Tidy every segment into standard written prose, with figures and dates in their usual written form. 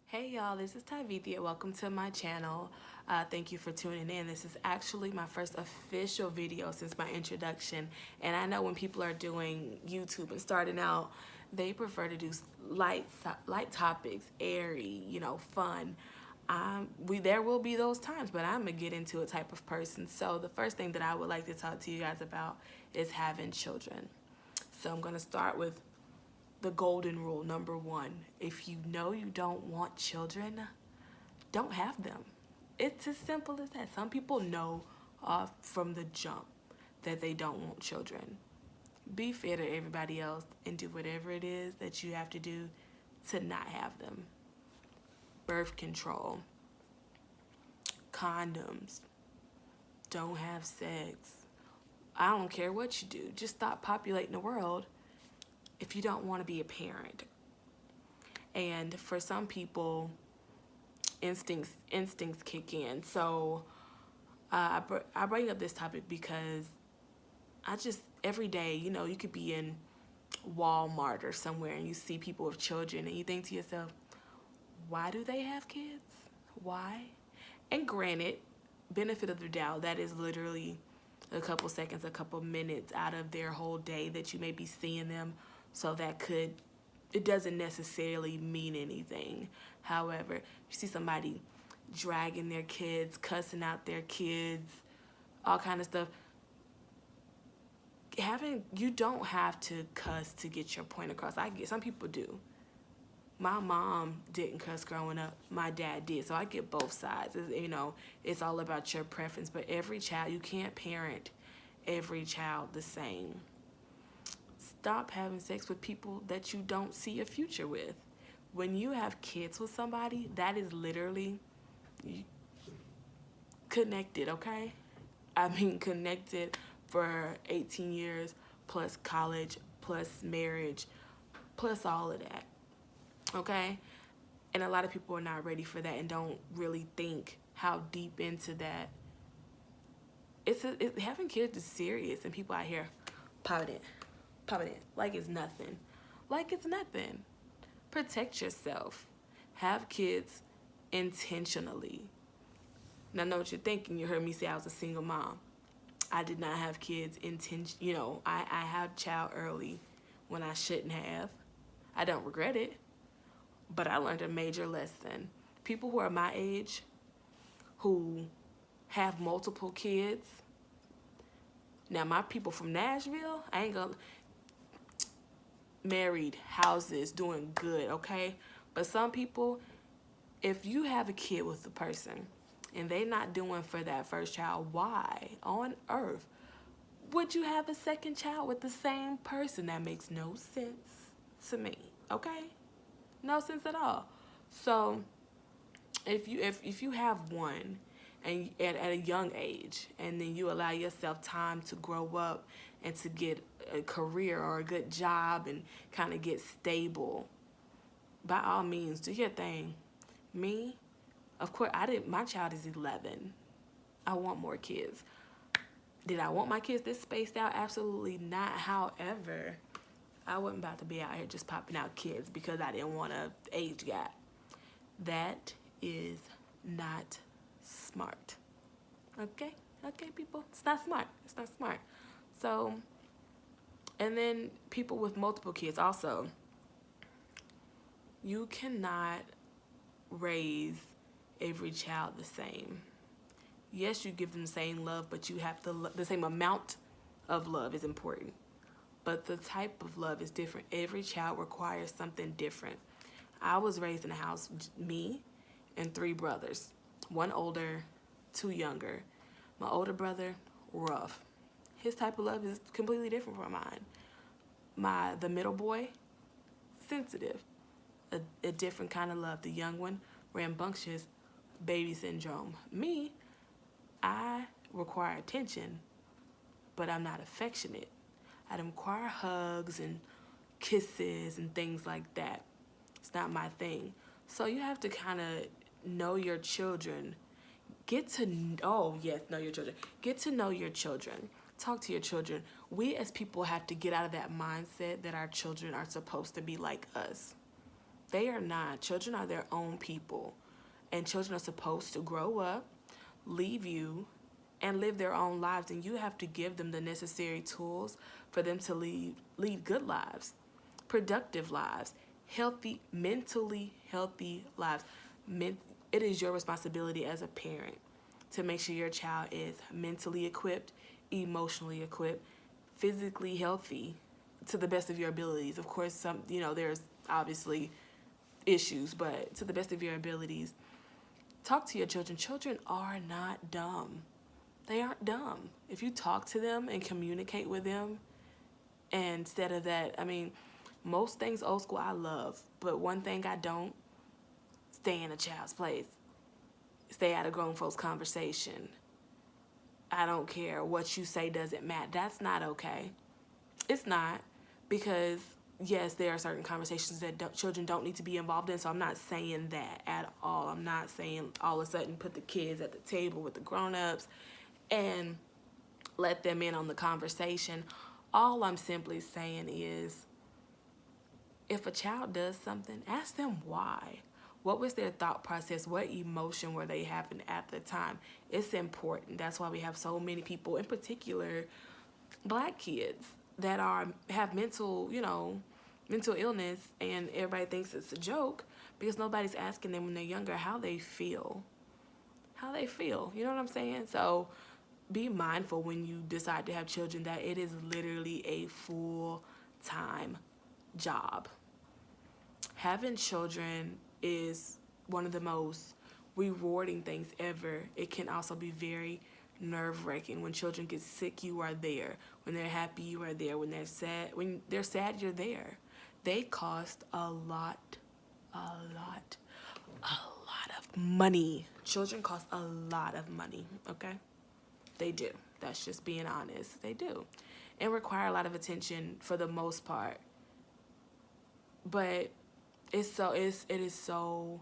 Hey y'all, this is Tyvithia. Welcome to my channel. Thank you for tuning in. This is actually my first official video since my introduction. And I know when people are doing YouTube and starting out, they prefer to do light topics, airy, fun. There will be those times, but I'm a get into it type of person. So the first thing that I would like to talk to you guys about is having children. So I'm gonna start with the golden rule, number one. If you know you don't want children, don't have them. It's as simple as that. Some people know from the jump that they don't want children. Be fair to everybody else and do whatever it is that you have to do to not have them. Birth control, condoms, don't have sex. I don't care what you do. Just stop populating the world if you don't want to be a parent. And for some people, instincts kick in. So I bring up this topic because every day, you could be in Walmart or somewhere and you see people with children and you think to yourself, why do they have kids? Why? And granted, benefit of the doubt, that is literally a couple seconds, a couple minutes out of their whole day that you may be seeing them. So it doesn't necessarily mean anything. However, you see somebody dragging their kids, cussing out their kids, all kind of stuff. You don't have to cuss to get your point across. Some people do. My mom didn't cuss growing up. My dad did. So I get both sides. It's all about your preference. But every child, you can't parent every child the same. Stop having sex with people that you don't see a future with. When you have kids with somebody, that is literally connected, okay? I mean connected for 18 years plus college plus marriage plus all of that, okay? And a lot of people are not ready for that and don't really think how deep into that. Having kids is serious, and people out here popping it like it's nothing. Like it's nothing. Protect yourself. Have kids intentionally. Now, I know what you're thinking. You heard me say I was a single mom. I did not have kids I had child early when I shouldn't have. I don't regret it, but I learned a major lesson. People who are my age, who have multiple kids. Now, my people from Nashville, I ain't gonna, married, houses, doing good, okay? But some people, if you have a kid with a person and they not doing for that first child, why on earth would you have a second child with the same person? That makes no sense to me, okay? No sense at all. So if you have one and at a young age, and then you allow yourself time to grow up and to get a career or a good job and kind of get stable, by all means, do your thing. Me, of course, my child is 11. I want more kids. Did I want my kids this spaced out? Absolutely not. However, I wasn't about to be out here just popping out kids because I didn't want an age gap. That is not smart. Okay, people, it's not smart. It's not smart. So, and then people with multiple kids also, you cannot raise every child the same. Yes, you give them the same love, but you have to, the same amount of love is important. But the type of love is different. Every child requires something different. I was raised in a house, me and 3 brothers, 1 older, 2 younger. My older brother, rough. His type of love is completely different from mine. The middle boy, sensitive, a different kind of love. The young one, rambunctious, baby syndrome. Me, I require attention, but I'm not affectionate. I don't require hugs and kisses and things like that. It's not my thing. So you have to kind of know your children. Know your children. Get to know your children. Talk to your children. We as people have to get out of that mindset that our children are supposed to be like us. They are not. Children are their own people. And children are supposed to grow up, leave you, and live their own lives. And you have to give them the necessary tools for them to lead good lives, productive lives, healthy, mentally healthy lives. It is your responsibility as a parent to make sure your child is mentally equipped, emotionally equipped, physically healthy to the best of your abilities. Of course, there's obviously issues, but to the best of your abilities, talk to your children. Children are not dumb. They aren't dumb. If you talk to them and communicate with them, and instead of that, most things old school I love, but one thing I don't, stay in a child's place. Stay out of grown folks' conversation. I don't care. What you say doesn't matter. That's not okay. It's not, because yes, there are certain conversations that children don't need to be involved in, so I'm not saying that at all. I'm not saying all of a sudden put the kids at the table with the grown-ups and let them in on the conversation. All I'm simply saying is, if a child does something, ask them why. What was their thought process? What emotion were they having at the time? It's important. That's why we have so many people, in particular Black kids, that have mental illness, and everybody thinks it's a joke because nobody's asking them when they're younger how they feel. You know what I'm saying? So be mindful when you decide to have children that it is literally a full-time job. Having children is one of the most rewarding things ever. It can also be very nerve-wracking. When children get sick, you are there. When they're happy, you are there. When they're sad, you're there. They cost a lot of money. Children cost a lot of money, okay? They do. That's just being honest. They do. And require a lot of attention for the most part. But it is so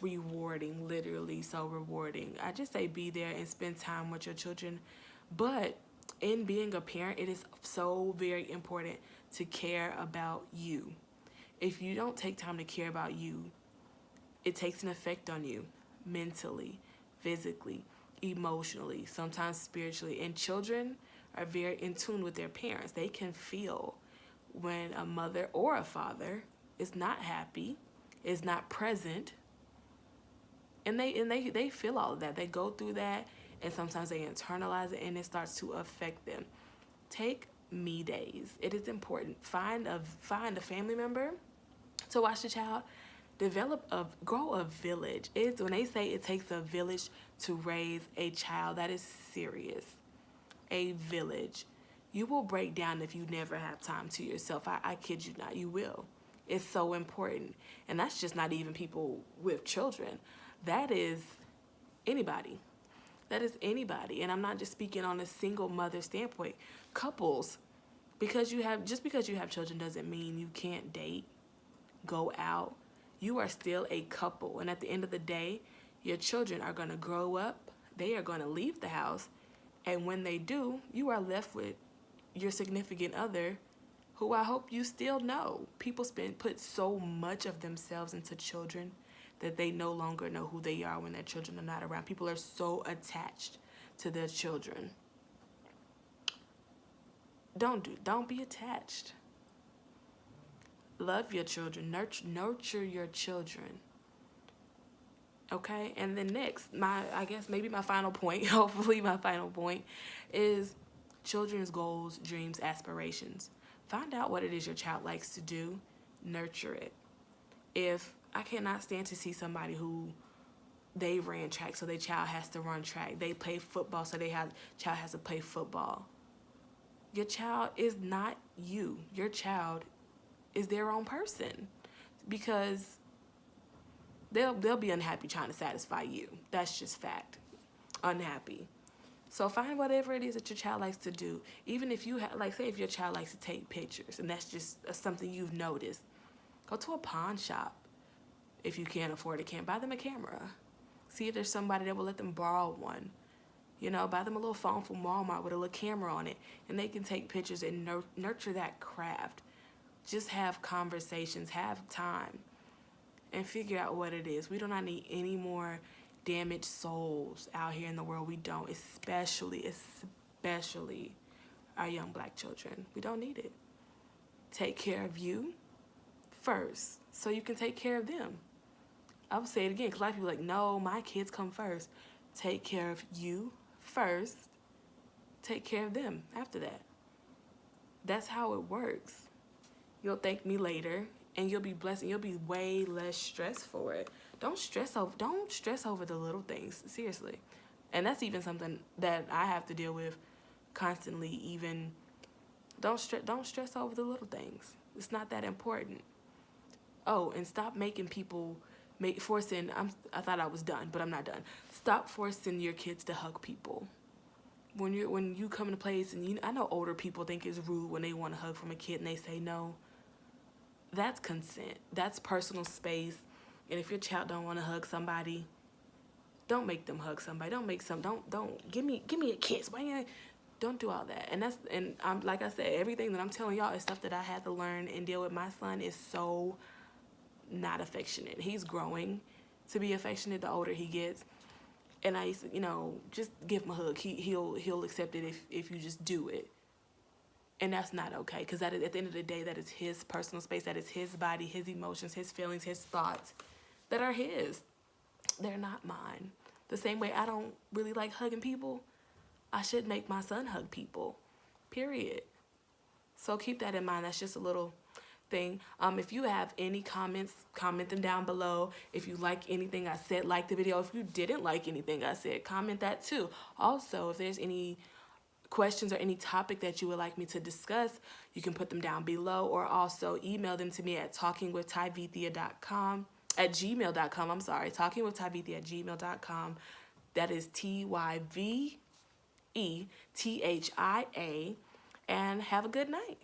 rewarding, literally so rewarding. I just say be there and spend time with your children. But in being a parent, it is so very important to care about you. If you don't take time to care about you, it takes an effect on you mentally, physically, emotionally, sometimes spiritually. And children are very in tune with their parents. They can feel when a mother or a father is not happy, is not present, and they feel all of that. They go through that, and sometimes they internalize it, and it starts to affect them. Take me days. It is important. Find a family member to watch the child. Grow a village. It's when they say it takes a village to raise a child, that is serious. A village. You will break down if you never have time to yourself. I kid you not, you will. It's so important. And that's just not even people with children. That is anybody. That is anybody. And I'm not just speaking on a single mother standpoint. Couples, because you have children doesn't mean you can't date, go out. You are still a couple. And at the end of the day, your children are going to grow up. They are going to leave the house. And when they do, you are left with your significant other, who I hope you still know. People put so much of themselves into children that they no longer know who they are when their children are not around. People are so attached to their children. Don't be attached. Love your children. Nurture your children. Okay? And then next, my final point, hopefully my final point, is children's goals, dreams, aspirations. Find out what it is your child likes to do. Nurture it. If I cannot stand to see somebody who they ran track, so their child has to run track. They play football, so child has to play football. Your child is not you. Your child is their own person, because they'll be unhappy trying to satisfy you. That's just fact. Unhappy. So find whatever it is that your child likes to do. Even if you say if your child likes to take pictures, and that's just something you've noticed, go to a pawn shop. If you can't afford it, buy them a camera. See if there's somebody that will let them borrow one. Buy them a little phone from Walmart with a little camera on it, and they can take pictures and nurture that craft. Just have conversations, have time. and figure out what it is. We do not need any more damaged souls out here in the world. We don't, especially our young black children. We don't need it. Take care of you first so you can take care of them. I would say it again because a lot of people are like, no, my kids come first. Take care of you first. Take care of them after that. That's how it works. You'll thank me later, and you'll be blessed, and you'll be way less stressed for it. Don't stress over the little things, seriously. And that's even something that I have to deal with constantly. Even don't stress over the little things. It's not that important. Oh, and stop making people forcing. I thought I was done, but I'm not done. Stop forcing your kids to hug people. When you come in a place, and I know older people think it's rude when they want a hug from a kid and they say no. That's consent. That's personal space. And if your child don't want to hug somebody, don't make them hug somebody. Don't give me a kiss. Why you? Don't do all that. And I'm like I said, everything that I'm telling y'all is stuff that I had to learn and deal with. My son is so not affectionate. He's growing to be affectionate the older he gets. And I used to, just give him a hug. He'll accept it if you just do it. And that's not okay, because at the end of the day, that is his personal space. That is his body, his emotions, his feelings, his thoughts that are his. They're not mine. The same way I don't really like hugging people, I should make my son hug people, period. So keep that in mind. That's just a little thing. If you have any comments, comment them down below. If you like anything I said, like the video. If you didn't like anything I said, comment that too. Also, if there's any questions or any topic that you would like me to discuss, you can put them down below, or also email them to me at talkingwithtyvethia.com at gmail.com. I'm sorry, talkingwithtyvethia at gmail.com. That is TYVETHIA. And have a good night.